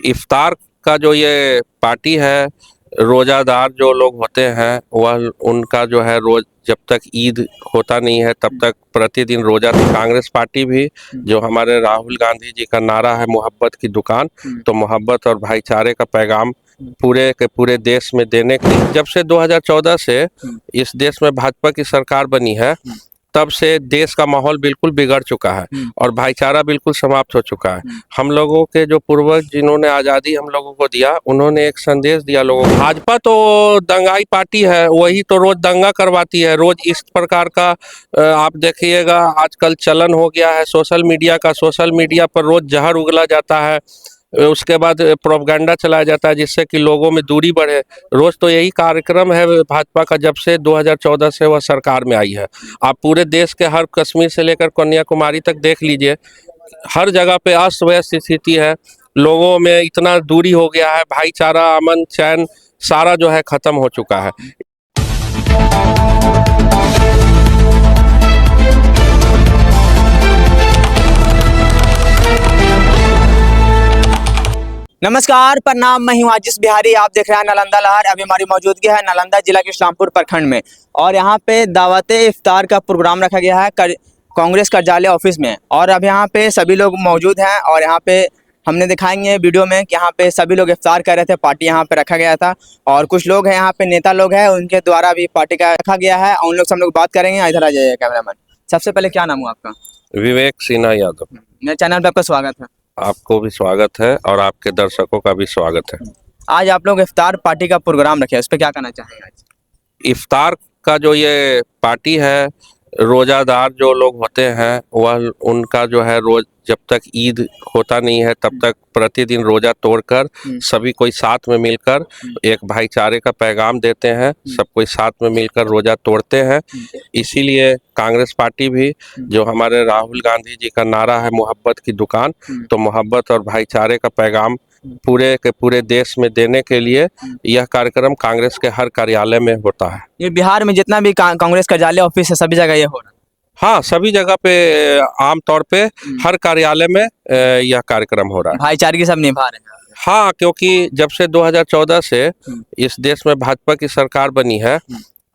इफ्तार का जो ये पार्टी है, रोज़ादार जो लोग होते हैं वह उनका जो है रोज़ जब तक ईद होता नहीं है तब तक प्रतिदिन रोज़ा। कांग्रेस पार्टी भी जो हमारे राहुल गांधी जी का नारा है मोहब्बत की दुकान, तो मोहब्बत और भाईचारे का पैगाम पूरे के पूरे देश में देने के लिए जब से 2014 से इस देश में भाजपा की सरकार बनी है तब से देश का माहौल बिल्कुल बिगड़ चुका है और भाईचारा बिल्कुल समाप्त हो चुका है। हम लोगों के जो पूर्वज जिन्होंने आज़ादी हम लोगों को दिया, उन्होंने एक संदेश दिया लोगों को। भाजपा तो दंगाई पार्टी है, वही तो रोज दंगा करवाती है। रोज इस प्रकार का आप देखिएगा आजकल चलन हो गया है सोशल मीडिया का। सोशल मीडिया पर रोज जहर उगला जाता है, उसके बाद प्रोपगेंडा चलाया जाता है जिससे कि लोगों में दूरी बढ़े। रोज तो यही कार्यक्रम है भाजपा का जब से 2014 से वह सरकार में आई है। आप पूरे देश के हर कश्मीर से लेकर कन्याकुमारी तक देख लीजिए, हर जगह पे अस्त व्यस्त स्थिति है। लोगों में इतना दूरी हो गया है, भाईचारा, अमन, चैन सारा जो है खत्म हो चुका है। नमस्कार, प्रणाम। मैं हूं आजिश बिहारी। आप देख रहे हैं नालंदा लहर। अभी हमारी मौजूदगी है नालंदा जिला के इस्लामपुर प्रखंड में और यहाँ पे दावते इफ्तार का प्रोग्राम रखा गया है कांग्रेस कार्यालय ऑफिस में। और अब यहाँ पे सभी लोग मौजूद हैं और यहाँ पे हमने दिखाएंगे वीडियो में कि यहाँ पे सभी लोग इफ्तार कर रहे थे। पार्टी यहाँ पे रखा गया था और कुछ लोग हैं यहाँ पे, नेता लोग हैं, उनके द्वारा भी पार्टी का रखा गया है। उन लोग से हम लोग बात करेंगे। इधर आ जाइए कैमरामैन। सबसे पहले क्या नाम हुआ आपका? विवेक सिन्हा यादव। मेरे चैनल पे आपका स्वागत है। आपको भी स्वागत है और आपके दर्शकों का भी स्वागत है। आज आप लोग इफ्तार पार्टी का प्रोग्राम रखे, उस पर क्या कहना चाहेंगे? आज इफ्तार का जो ये पार्टी है, रोज़ादार जो लोग होते हैं वह उनका जो है रोज जब तक ईद होता नहीं है तब तक प्रतिदिन रोज़ा तोड़कर सभी कोई साथ में मिलकर एक भाईचारे का पैगाम देते हैं। सब कोई साथ में मिलकर रोज़ा तोड़ते हैं। इसीलिए कांग्रेस पार्टी भी जो हमारे राहुल गांधी जी का नारा है मोहब्बत की दुकान, तो मोहब्बत और भाईचारे का पैगाम पूरे के पूरे देश में देने के लिए यह कार्यक्रम कांग्रेस के हर कार्यालय में होता है। ये बिहार में जितना भी कांग्रेस कार्यालय ऑफिस है सभी जगह ये हो रहा है? हाँ, सभी जगह पे आम तौर पे हर कार्यालय में यह कार्यक्रम हो रहा है। भाईचारे की सब निभा रहे हैं। हाँ, क्योंकि जब से 2014 से इस देश में भाजपा की सरकार बनी है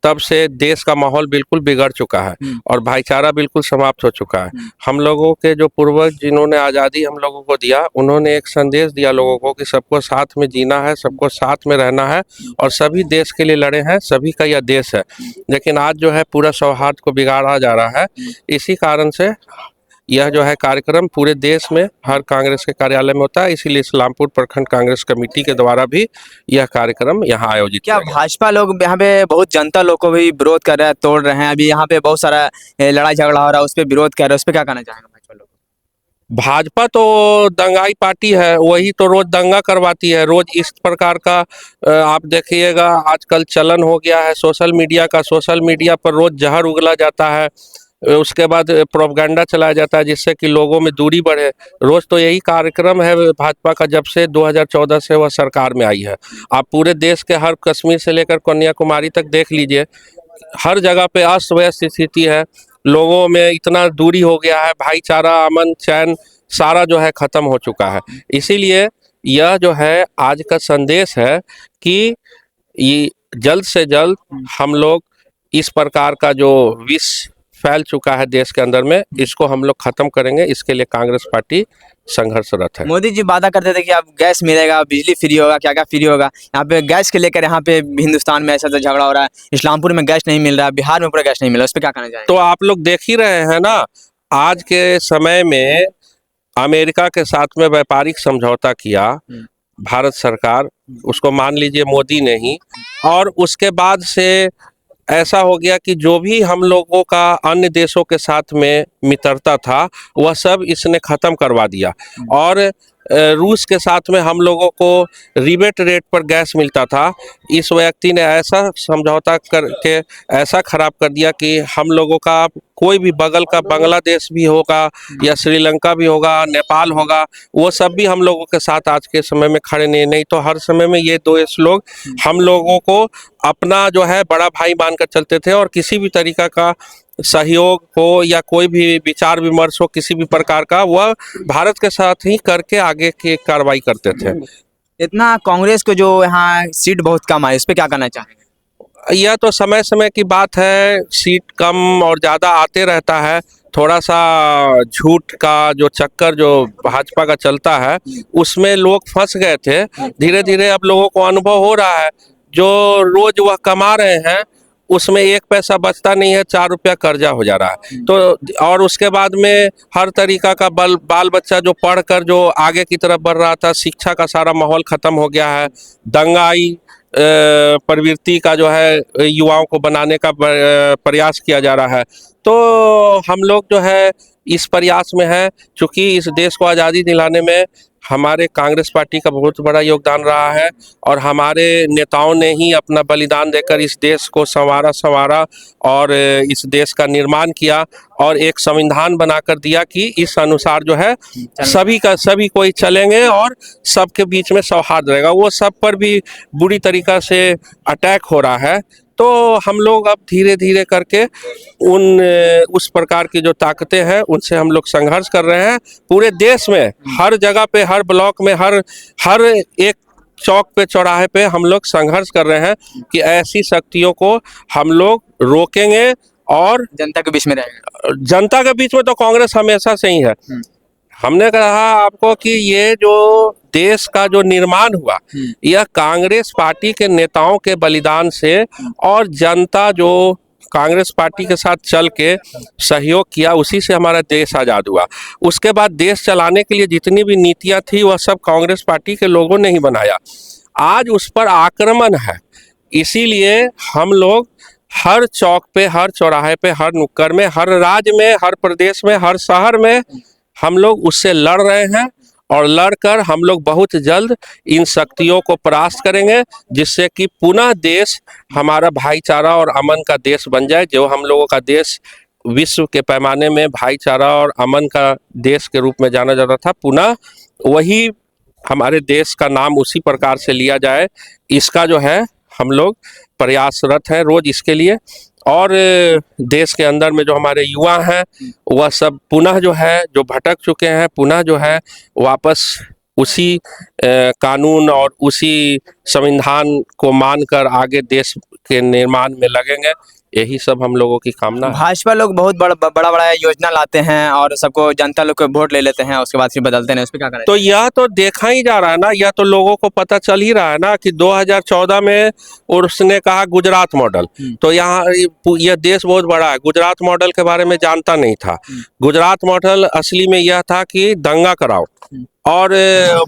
तब से देश का माहौल बिल्कुल बिगड़ चुका है और भाईचारा बिल्कुल समाप्त हो चुका है। हम लोगों के जो पूर्वज जिन्होंने आज़ादी हम लोगों को दिया, उन्होंने एक संदेश दिया लोगों को कि सबको साथ में जीना है, सबको साथ में रहना है और सभी देश के लिए लड़े हैं, सभी का यह देश है। लेकिन आज जो है पूरा सौहार्द को बिगाड़ा जा रहा है। इसी कारण से यह जो है कार्यक्रम पूरे देश में हर कांग्रेस के कार्यालय में होता है। इसीलिए इस्लामपुर प्रखंड कांग्रेस कमेटी के द्वारा भी यह कार्यक्रम यहाँ आयोजित क्या भाजपा लोग यहाँ पे बहुत जनता लोग को भी विरोध कर रहे हैं, तोड़ रहे हैं? अभी यहाँ पे बहुत सारा लड़ाई झगड़ा हो रहा है, उस पर विरोध कर रहे हैं, उस पर क्या कहना चाहेंगे भाजपा लोग? भाजपा तो दंगाई पार्टी है, वही तो रोज दंगा करवाती है। रोज इस प्रकार का आप देखिएगा आजकल चलन हो गया है सोशल मीडिया का। सोशल मीडिया पर रोज जहर उगला जाता है, उसके बाद प्रोपगेंडा चलाया जाता है जिससे कि लोगों में दूरी बढ़े। रोज तो यही कार्यक्रम है भाजपा का जब से 2014 से वह सरकार में आई है। आप पूरे देश के हर कश्मीर से लेकर कन्याकुमारी तक देख लीजिए, हर जगह पे अस्त व्यस्त स्थिति है। लोगों में इतना दूरी हो गया है, भाईचारा, अमन, चैन सारा जो है खत्म हो चुका है। इसीलिए यह जो है आज का संदेश है कि ये जल्द से जल्द हम लोग इस प्रकार का जो विष फैल चुका है देश के अंदर में, इसको हम लोग खत्म करेंगे। इसके लिए कांग्रेस पार्टी संघर्षरत है। मोदी जी वादा करते थे कि अब गैस मिलेगा, बिजली फ्री होगा, क्या क्या फ्री होगा। यहाँ पे गैस के लेकर यहाँ पे हिंदुस्तान में ऐसा झगड़ा हो रहा है। इस्लामपुर में गैस नहीं मिल रहा है, बिहार में पूरा गैस नहीं मिल रहा, उस पर क्या कहना चाहिए? तो आप लोग देख ही रहे हैं ना, आज के समय में अमेरिका के साथ में व्यापारिक समझौता किया भारत सरकार, उसको मान लीजिए मोदी ने ही, और उसके बाद से ऐसा हो गया कि जो भी हम लोगों का अन्य देशों के साथ में मित्रता था वह सब इसने ख़त्म करवा दिया। और रूस के साथ में हम लोगों को रिबेट रेट पर गैस मिलता था। इस व्यक्ति ने ऐसा समझौता करके ऐसा ख़राब कर दिया कि हम लोगों का कोई भी बगल का बांग्लादेश भी होगा या श्रीलंका भी होगा, नेपाल होगा, वो सब भी हम लोगों के साथ आज के समय में खड़े नहीं तो हर समय में ये देश लोग हम लोगों को अपना जो है बड़ा भाई मानकर चलते थे और किसी भी तरीका का सहयोग हो या कोई भी विचार विमर्श हो किसी भी प्रकार का, वह भारत के साथ ही करके आगे की कार्रवाई करते थे। इतना कांग्रेस को जो यहाँ सीट बहुत कम है, इस पे क्या कहना चाहेंगे? यह तो समय समय की बात है, सीट कम और ज़्यादा आते रहता है। थोड़ा सा झूठ का जो चक्कर जो भाजपा का चलता है उसमें लोग फंस गए थे। धीरे धीरे अब लोगों को अनुभव हो रहा है, जो रोज वह कमा रहे हैं उसमें एक पैसा बचता नहीं है, 4 रुपया कर्जा हो जा रहा है। तो और उसके बाद में हर तरीका का बाल बच्चा जो पढ़कर जो आगे की तरफ बढ़ रहा था, शिक्षा का सारा माहौल खत्म हो गया है। दंगाई प्रवृत्ति का जो है युवाओं को बनाने का प्रयास किया जा रहा है। तो हम लोग जो है इस प्रयास में है, चूँकि इस देश को आज़ादी दिलाने में हमारे कांग्रेस पार्टी का बहुत बड़ा योगदान रहा है और हमारे नेताओं ने ही अपना बलिदान देकर इस देश को संवारा और इस देश का निर्माण किया और एक संविधान बनाकर दिया कि इस अनुसार जो है सभी कोई चलेंगे और सबके बीच में सौहार्द रहेगा। वो सब पर भी बुरी तरीक़ा से अटैक हो रहा है। तो हम लोग अब धीरे धीरे करके उस प्रकार की जो ताकतें हैं उनसे हम लोग संघर्ष कर रहे हैं। पूरे देश में हर जगह पे, हर ब्लॉक में, हर एक चौक पे, चौराहे पे हम लोग संघर्ष कर रहे हैं कि ऐसी शक्तियों को हम लोग रोकेंगे और जनता के बीच में रहेगा। जनता के बीच में तो कांग्रेस हमेशा से ही है। हमने कहा आपको कि ये जो देश का जो निर्माण हुआ यह कांग्रेस पार्टी के नेताओं के बलिदान से और जनता जो कांग्रेस पार्टी के साथ चल के सहयोग किया, उसी से हमारा देश आज़ाद हुआ। उसके बाद देश चलाने के लिए जितनी भी नीतियां थी वह सब कांग्रेस पार्टी के लोगों ने ही बनाया। आज उस पर आक्रमण है, इसीलिए हम लोग हर चौक पे, हर चौराहे पे, हर नुक्कड़ में, हर राज्य में, हर प्रदेश में, हर शहर में हम लोग उससे लड़ रहे हैं और लड़कर हम लोग बहुत जल्द इन शक्तियों को परास्त करेंगे, जिससे कि पुनः देश हमारा भाईचारा और अमन का देश बन जाए। जो हम लोगों का देश विश्व के पैमाने में भाईचारा और अमन का देश के रूप में जाना जाता था, पुनः वही हमारे देश का नाम उसी प्रकार से लिया जाए। इसका जो है हम लोग प्रयासरत हैं रोज इसके लिए। और देश के अंदर में जो हमारे युवा हैं वह सब पुनः जो है, जो भटक चुके हैं, पुनः जो है वापस उसी कानून और उसी संविधान को मानकर आगे देश के निर्माण में लगेंगे। यही सब हम लोगों की कामना है। भाजपा लोग बहुत बड़ा योजना लाते हैं और सबको, जनता लोग को वोट ले लेते हैं, उसके बाद फिर बदलते हैं, उस पर क्या करें? तो यह तो देखा ही जा रहा है ना, यह तो लोगों को पता चल ही रहा है ना कि 2014 में उसने कहा गुजरात मॉडल। तो यहाँ यह देश बहुत बड़ा है, गुजरात मॉडल के बारे में जानता नहीं था। गुजरात मॉडल असली में यह था कि दंगा कराओ और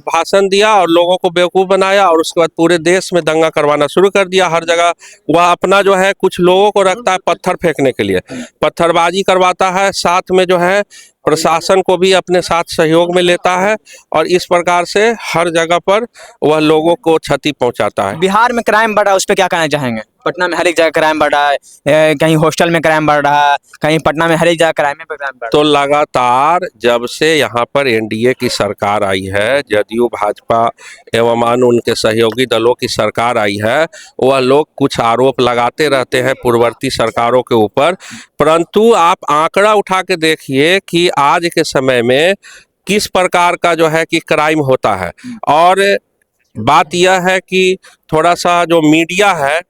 भाषण दिया और लोगों को बेवकूफ़ बनाया और उसके बाद पूरे देश में दंगा करवाना शुरू कर दिया। हर जगह वह अपना जो है कुछ लोगों को रखता है पत्थर फेंकने के लिए, पत्थरबाजी करवाता है, साथ में जो है प्रशासन को भी अपने साथ सहयोग में लेता है और इस प्रकार से हर जगह पर वह लोगों को क्षति पहुंचाता है। बिहार में क्राइम बढ़ा है, उस पर क्या कहना चाहेंगे? पटना में हर एक जगह क्राइम बढ़ रहा है, कहीं हॉस्टल में क्राइम बढ़ रहा है, कहीं पटना में हर एक जगह क्राइम पे क्राइम बढ़ रहा है। तो लगातार जब से यहाँ पर एनडीए की सरकार आई है, जदयू भाजपा एवं अन्य उनके सहयोगी दलों की सरकार आई है, वह लोग कुछ आरोप लगाते रहते हैं पूर्ववर्ती सरकारों के ऊपर, परंतु आप आंकड़ा उठा के देखिए कि आज के समय में किस प्रकार का जो है कि क्राइम होता है। और बात यह है कि थोड़ा सा जो मीडिया है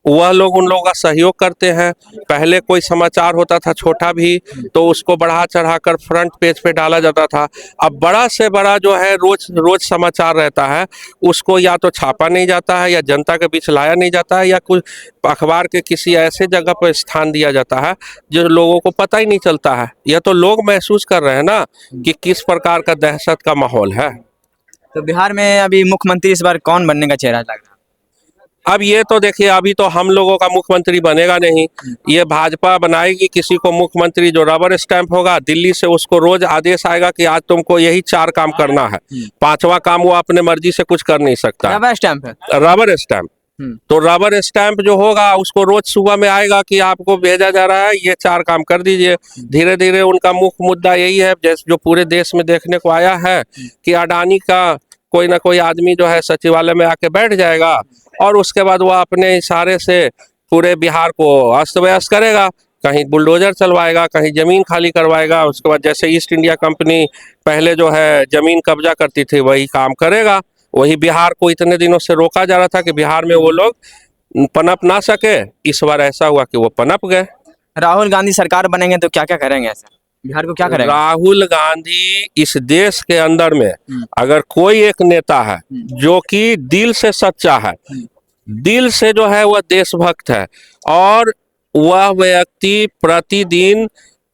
वह लोग उन लोगों का सहयोग करते हैं। पहले कोई समाचार होता था छोटा भी तो उसको बढ़ा चढ़ाकर फ्रंट पेज पे डाला जाता था। अब बड़ा से बड़ा जो है रोज समाचार रहता है, उसको या तो छापा नहीं जाता है या जनता के बीच लाया नहीं जाता है या कुछ अखबार के किसी ऐसे जगह पर स्थान दिया जाता है जो लोगों को पता ही नहीं चलता है। यह तो लोग महसूस कर रहे हैं ना कि किस प्रकार का दहशत का माहौल है। तो बिहार में अभी मुख्यमंत्री इस बार कौन बनने का चेहरा लग रहा है? अब ये तो देखिए, अभी तो हम लोगों का मुख्यमंत्री बनेगा नहीं, ये भाजपा बनाएगी किसी को मुख्यमंत्री जो रबर स्टैंप होगा। दिल्ली से उसको रोज आदेश आएगा कि आज तुमको यही 4 काम करना है, 5वां काम वो अपने मर्जी से कुछ कर नहीं सकता। रबर स्टैंप है, रबर स्टैंप। तो रबर स्टैंप जो होगा उसको रोज सुबह में आएगा कि आपको भेजा जा रहा है, ये 4 काम कर दीजिए। धीरे धीरे उनका मुख्य मुद्दा यही है, जैसे जो पूरे देश में देखने को आया है कि अडानी का कोई ना कोई आदमी जो है सचिवालय में आके बैठ जाएगा और उसके बाद वह अपने इशारे से पूरे बिहार को अस्त व्यस्त करेगा। कहीं बुलडोजर चलवाएगा, कहीं जमीन खाली करवाएगा। उसके बाद जैसे ईस्ट इंडिया कंपनी पहले जो है जमीन कब्जा करती थी वही काम करेगा। वही बिहार को इतने दिनों से रोका जा रहा था कि बिहार में वो लोग पनप ना सके, इस बार ऐसा हुआ कि वो पनप गए। राहुल गांधी सरकार बनेंगे तो क्या क्या करेंगे, ऐसा बिहार को क्या करेंगे? राहुल गांधी इस देश के अंदर में अगर कोई एक नेता है जो कि दिल से सच्चा है, दिल से जो है वह देशभक्त है, और वह व्यक्ति प्रतिदिन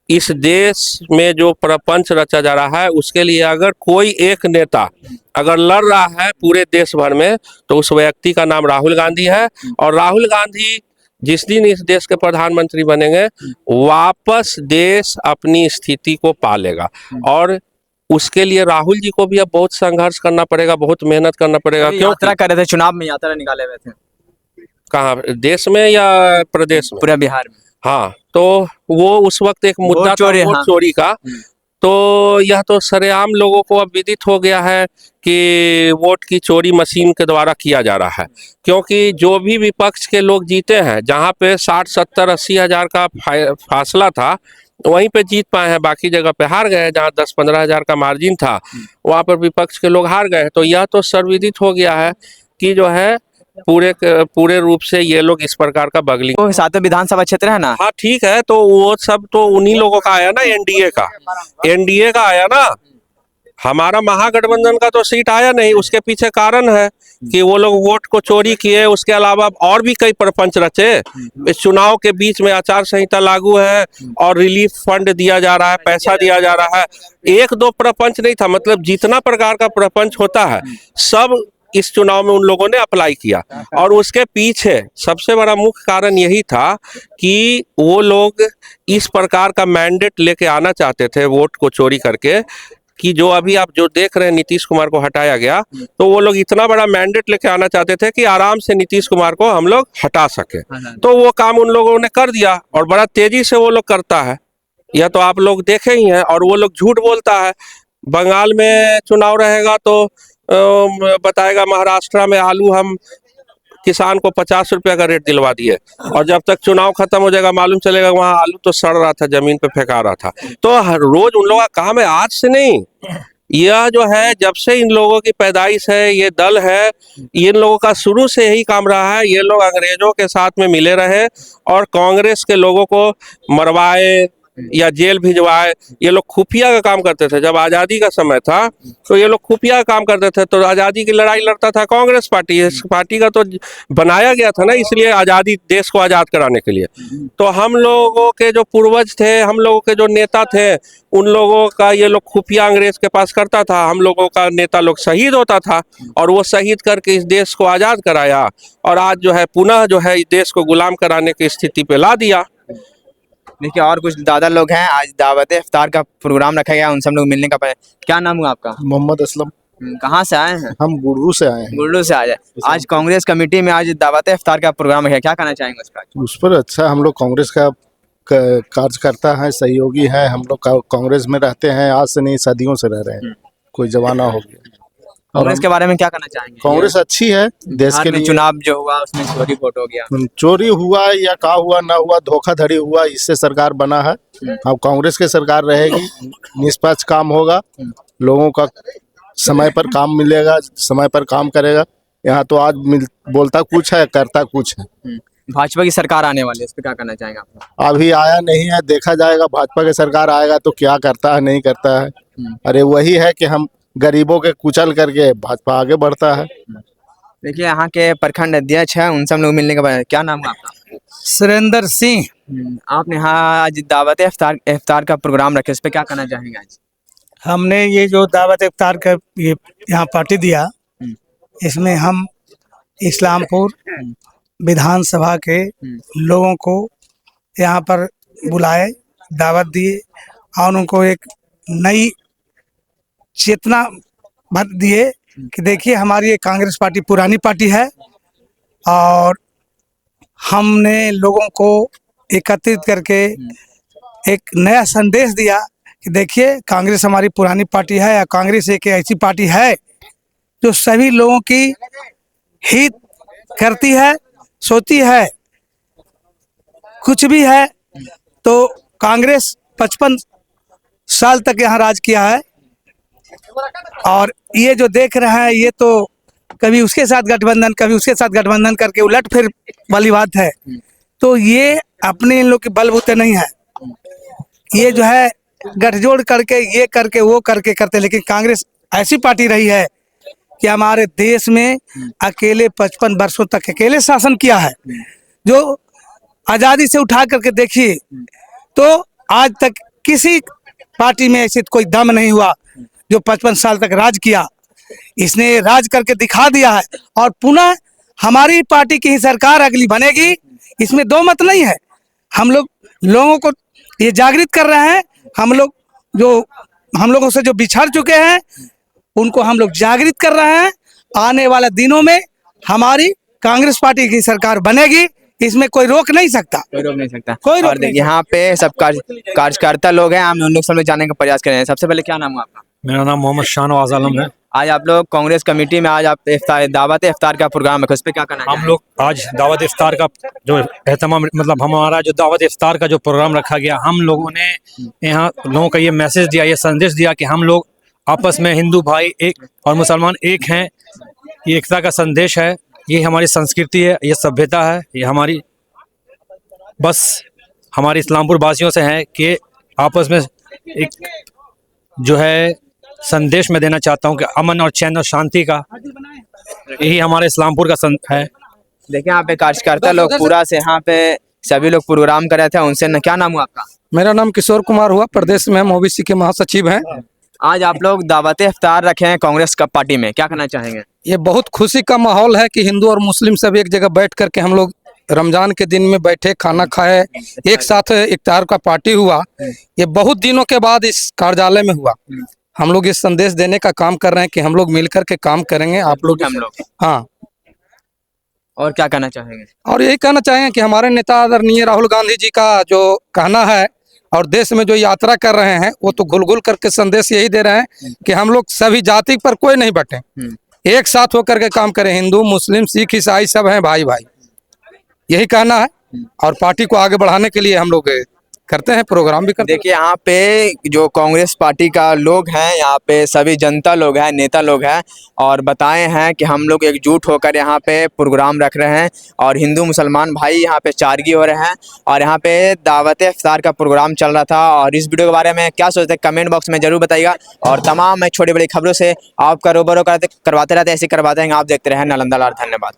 इस देश में जो प्रपंच रचा जा रहा है उसके लिए अगर कोई एक नेता अगर लड़ रहा है पूरे देश भर में, तो उस व्यक्ति का नाम राहुल गांधी है। और राहुल गांधी जिस दिन इस देश के प्रधानमंत्री बनेंगे, वापस देश अपनी स्थिति को पालेगा। और उसके लिए राहुल जी को भी अब बहुत संघर्ष करना पड़ेगा, बहुत मेहनत करना पड़ेगा। क्यों यात्रा कर रहे थे, चुनाव में यात्रा निकाले हुए थे, कहाँ, देश में या प्रदेश में? पूरे बिहार में। हाँ, तो वो उस वक्त एक मुद्दा था वोट चोरी का। तो यह तो सरेआम लोगों को अब विदित हो गया है कि वोट की चोरी मशीन के द्वारा किया जा रहा है। क्योंकि जो भी विपक्ष के लोग जीते हैं, जहाँ पे 60, 70, 80 हजार का फासला था, वहीं पे जीत पाए हैं। बाकी जगह पे हार गए, जहाँ 10-15 हजार का मार्जिन था वहाँ पर विपक्ष के लोग हार गए। तो यह तो सर्वविदित हो गया है कि जो है पूरे रूप से ये लोग इस प्रकार का बगलिंग। तो सातों विधानसभा क्षेत्र है ना? हाँ ठीक है, तो वो सब तो उन्हीं लोगों का आया ना, एनडीए का आया ना। हमारा महागठबंधन का तो सीट आया नहीं। उसके पीछे कारण है कि वो लोग वोट को चोरी किए। उसके अलावा और भी कई प्रपंच रचे। इस चुनाव के बीच में आचार संहिता लागू है और रिलीफ फंड दिया जा रहा है, पैसा दिया जा रहा है। एक दो प्रपंच नहीं था, मतलब जितना प्रकार का प्रपंच होता है सब इस चुनाव में उन लोगों ने अप्लाई किया। और उसके पीछे सबसे बड़ा मुख्य कारण यही था कि वो लोग इस प्रकार का मैंडेट लेके आना चाहते थे वोट को चोरी करके, कि जो अभी आप जो देख रहे हैं नीतीश कुमार को हटाया गया, तो वो लोग इतना बड़ा मैंडेट लेके आना चाहते थे कि आराम से नीतीश कुमार को हम लोग हटा सके। तो वो काम उन लोगों ने कर दिया और बड़ा तेजी से वो लोग करता है। यह तो आप लोग देखे ही हैं। और वो लोग झूठ बोलता है। बंगाल में चुनाव रहेगा तो बताएगा महाराष्ट्र में आलू हम किसान को 50 रुपया का रेट दिलवा दिए, और जब तक चुनाव खत्म हो जाएगा मालूम चलेगा वहां आलू तो सड़ रहा था, जमीन पे फेंका रहा था। तो हर रोज उन लोगों का काम है, आज से नहीं। यह जो है जब से इन लोगों की पैदाइश है, ये दल है, इन लोगों का शुरू से यही काम रहा है। ये लोग अंग्रेजों के साथ में मिले रहे और कांग्रेस के लोगों को मरवाए या जेल भिजवाए। ये लोग खुफिया का काम करते थे। जब आज़ादी का समय था तो ये लोग खुफिया का काम करते थे। तो आज़ादी की लड़ाई लड़ता था कांग्रेस पार्टी। इस पार्टी का तो बनाया गया था ना इसलिए, आज़ादी, देश को आज़ाद कराने के लिए। तो हम लोगों के जो पूर्वज थे, हम लोगों के जो नेता थे, उन लोगों का ये लोग खुफिया अंग्रेज के पास करता था। हम लोगों का नेता लोग शहीद होता था और वो शहीद करके इस देश को आज़ाद कराया। और आज जो है पुनः जो है इस देश को गुलाम कराने की स्थिति पे ला दिया। देखिए और कुछ दादा लोग हैं, आज दावत इफ्तार का प्रोग्राम रखा गया, उन सब लोग मिलने का क्या नाम हुआ आपका? मोहम्मद असलम। कहाँ से आए हैं? हम गुड़रू से आए हैं। गुरडू से आए। आज कांग्रेस कमेटी में आज दावत इफ्तार का प्रोग्राम है, क्या कहना चाहेंगे उस पर? उस पर अच्छा, हम लोग कांग्रेस का कार्यकर्ता है, सहयोगी है। हम लोग कांग्रेस में रहते हैं, आज से नहीं सदियों से रह रहे हैं, कोई जमाना हो गया। कांग्रेस के बारे में क्या कहना चाहेंगे? कांग्रेस अच्छी है देश के लिए। चुनाव जो हुआ उसमें चोरी वोट हो गया, चोरी हुआ या का हुआ ना हुआ, धोखाधड़ी हुआ, इससे सरकार बना है। अब कांग्रेस की सरकार रहेगी, निष्पक्ष काम होगा, लोगों का समय पर काम मिलेगा, समय पर काम करेगा। यहाँ तो आज बोलता कुछ है, करता कुछ है। भाजपा की सरकार आने वाली है, इस पे क्या कहना चाहेंगे आप? अभी आया नहीं है, देखा जाएगा। भाजपा की सरकार आएगा तो क्या करता है, नहीं करता है। अरे वही है कि हम गरीबों के कुचल करके भाजपा आगे बढ़ता है। देखिए यहाँ के प्रखंड अध्यक्ष हैं, उन सब लोग मिलने के बाद, क्या नाम है आपका? सुरेंद्र सिंह। आपने यहाँ आज दावत इफ्तार का प्रोग्राम रखे, इस पे क्या कहना चाहेंगे आज? हमने ये जो दावत इफ्तार का ये यहाँ पार्टी दिया, इसमें हम इस्लामपुर विधानसभा के लोगों को यहाँ पर बुलाए, दावत दिए और उनको एक नई चेतना भर दिए कि देखिए हमारी ये कांग्रेस पार्टी पुरानी पार्टी है और हमने लोगों को एकत्रित करके एक नया संदेश दिया कि देखिए कांग्रेस हमारी पुरानी पार्टी है, या कांग्रेस एक ऐसी पार्टी है जो सभी लोगों की हित करती है, सोचती है। कुछ भी है तो कांग्रेस 55 साल तक यहाँ राज किया है, और ये जो देख रहे हैं ये तो कभी उसके साथ गठबंधन, कभी उसके साथ गठबंधन करके उलट फिर वाली बात है। तो ये अपने इन लोग के बलबूते नहीं है, ये जो है गठजोड़ करके ये करके वो करके करते। लेकिन कांग्रेस ऐसी पार्टी रही है कि हमारे देश में अकेले 55 वर्षों तक अकेले शासन किया है। जो आज़ादी से उठा करके देखिए तो आज तक किसी पार्टी में ऐसे कोई दम नहीं हुआ जो 55 साल तक राज किया। इसने राज करके दिखा दिया है, और पुनः हमारी पार्टी की ही सरकार अगली बनेगी, इसमें दो मत नहीं है। हम लोग लोगों को ये जागृत कर रहे हैं, हम लोगों से जो बिछड़ चुके हैं उनको हम लोग जागृत कर रहे हैं। आने वाले दिनों में हमारी कांग्रेस पार्टी की सरकार बनेगी, इसमें कोई रोक नहीं सकता, कोई रोक नहीं सकता। कोई रोक और नहीं देखिए यहाँ पे सब कार्यकर्ता लोग हैं, हम उन लोग सब जाने का प्रयास कर रहे हैं। सबसे पहले क्या नाम है आपका? मेरा नाम मोहम्मद शाहनवाज आलम है। आज आप लोग कांग्रेस कमेटी में आज आप दावत इफ्तार का प्रोग्राम है, उस पर क्या करना हम लोग आज दावत इफ्तार का जो एहतमाम, मतलब हमारा जो दावत इफ्तार का जो प्रोग्राम रखा गया, हम लोगों ने यहाँ लोगों का ये मैसेज दिया, ये संदेश दिया कि हम लोग आपस में हिंदू भाई एक और मुसलमान एक हैं। ये एकता का संदेश है, ये हमारी संस्कृति है, ये सभ्यता है, ये हमारी बस हमारे इस्लामपुर वासियों से है कि आपस में एक जो है संदेश मैं देना चाहता हूँ कि अमन और चैन और शांति का, यही हमारे इस्लामपुर का है। देखिए यहाँ पे कार्यकर्ता लोग पूरा से यहाँ पे सभी लोग प्रोग्राम कर रहे थे, उनसे क्या नाम हुआ आपका? मेरा नाम किशोर कुमार हुआ, प्रदेश में हम ओबीसी के महासचिव हैं। आज आप लोग दावत इफ्तार रखे हैं कांग्रेस का पार्टी में, क्या कहना चाहेंगे? ये बहुत खुशी का माहौल है कि हिंदू और मुस्लिम सब एक जगह बैठ करके हम लोग रमजान के दिन में बैठे, खाना खाए, एक साथ इफ्तार का पार्टी हुआ। ये बहुत दिनों के बाद इस कार्यालय में हुआ। हम लोग इस संदेश देने का काम कर रहे हैं कि हम लोग मिलकर के काम करेंगे। आप लोग हाँ, और क्या कहना चाहेंगे? और यही कहना चाहेंगे कि हमारे नेता आदरणीय राहुल गांधी जी का जो कहना है और देश में जो यात्रा कर रहे हैं, वो तो घुल घुल करके संदेश यही दे रहे हैं कि हम लोग सभी जाति पर कोई नहीं बटे, एक साथ होकर के काम करें। हिंदू मुस्लिम सिख ईसाई सब हैं भाई भाई, यही कहना है। और पार्टी को आगे बढ़ाने के लिए हम लोग करते हैं, प्रोग्राम भी करते हैं। देखिए यहाँ पे जो कांग्रेस पार्टी का लोग हैं, यहाँ पे सभी जनता लोग हैं, नेता लोग हैं, और बताए हैं कि हम लोग एकजुट होकर यहाँ पे प्रोग्राम रख रहे हैं और हिंदू मुसलमान भाई यहाँ पे चारगी हो रहे हैं। और यहाँ पे दावत इफ्तार का प्रोग्राम चल रहा था। और इस वीडियो के बारे में क्या सोचते हैं कमेंट बॉक्स में जरूर बताइएगा। और तमाम छोटी बड़ी खबरों से आपका रूबरू करवाते रहते, ऐसे करवाते हैं। आप देखते रहें नालंदा लाइव। धन्यवाद।